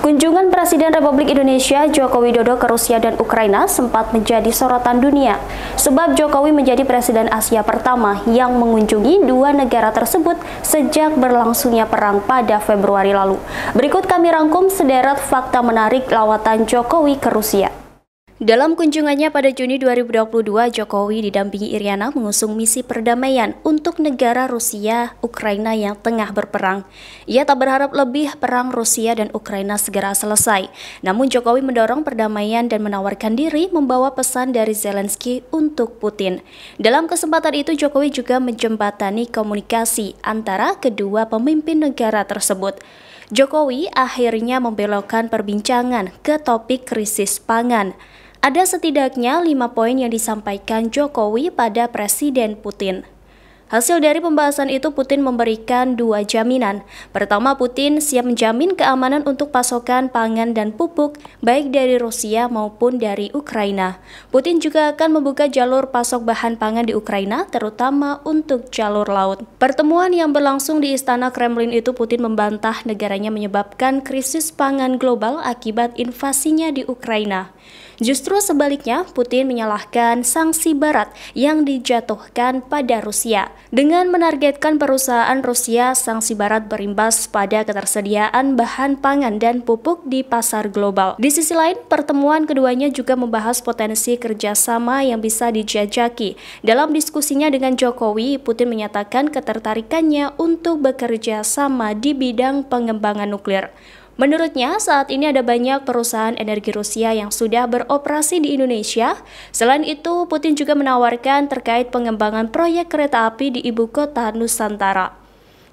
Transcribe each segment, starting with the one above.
Kunjungan Presiden Republik Indonesia Joko Widodo ke Rusia dan Ukraina sempat menjadi sorotan dunia, sebab Jokowi menjadi Presiden Asia pertama yang mengunjungi dua negara tersebut sejak berlangsungnya perang pada Februari lalu. Berikut kami rangkum sederet fakta menarik lawatan Jokowi ke Rusia. Dalam kunjungannya pada Juni 2022, Jokowi didampingi Iriana mengusung misi perdamaian untuk negara Rusia, Ukraina yang tengah berperang. Ia tak berharap lebih perang Rusia dan Ukraina segera selesai. Namun Jokowi mendorong perdamaian dan menawarkan diri membawa pesan dari Zelensky untuk Putin. Dalam kesempatan itu, Jokowi juga menjembatani komunikasi antara kedua pemimpin negara tersebut. Jokowi akhirnya membelokkan perbincangan ke topik krisis pangan. Ada setidaknya 5 poin yang disampaikan Jokowi pada Presiden Putin. Hasil dari pembahasan itu, Putin memberikan 2 jaminan. Pertama, Putin siap menjamin keamanan untuk pasokan pangan dan pupuk, baik dari Rusia maupun dari Ukraina. Putin juga akan membuka jalur pasok bahan pangan di Ukraina, terutama untuk jalur laut. Pertemuan yang berlangsung di Istana Kremlin itu, Putin membantah negaranya menyebabkan krisis pangan global akibat invasinya di Ukraina. Justru sebaliknya, Putin menyalahkan sanksi Barat yang dijatuhkan pada Rusia. Dengan menargetkan perusahaan Rusia, sanksi Barat berimbas pada ketersediaan bahan pangan dan pupuk di pasar global. Di sisi lain, pertemuan keduanya juga membahas potensi kerjasama yang bisa dijajaki. Dalam diskusinya dengan Jokowi, Putin menyatakan ketertarikannya untuk bekerja sama di bidang pengembangan nuklir. Menurutnya, saat ini ada banyak perusahaan energi Rusia yang sudah beroperasi di Indonesia. Selain itu, Putin juga menawarkan terkait pengembangan proyek kereta api di ibu kota Nusantara.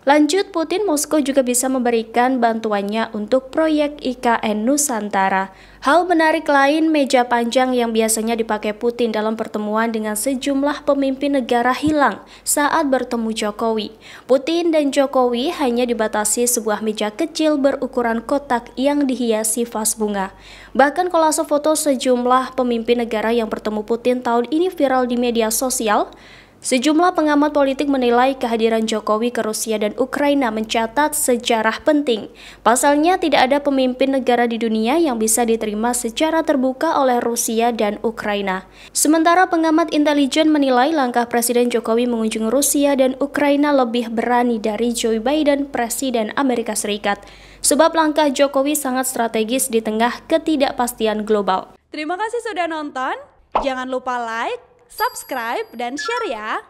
Lanjut, Putin, Moskow juga bisa memberikan bantuannya untuk proyek IKN Nusantara. Hal menarik lain, meja panjang yang biasanya dipakai Putin dalam pertemuan dengan sejumlah pemimpin negara hilang saat bertemu Jokowi. Putin dan Jokowi hanya dibatasi sebuah meja kecil berukuran kotak yang dihiasi vas bunga. Bahkan kolase foto sejumlah pemimpin negara yang bertemu Putin tahun ini viral di media sosial. Sejumlah pengamat politik menilai kehadiran Jokowi ke Rusia dan Ukraina mencatat sejarah penting. Pasalnya, tidak ada pemimpin negara di dunia yang bisa diterima secara terbuka oleh Rusia dan Ukraina. Sementara pengamat intelijen menilai langkah Presiden Jokowi mengunjungi Rusia dan Ukraina lebih berani dari Joe Biden, Presiden Amerika Serikat. Sebab langkah Jokowi sangat strategis di tengah ketidakpastian global. Terima kasih sudah nonton. Jangan lupa like, subscribe, dan share ya!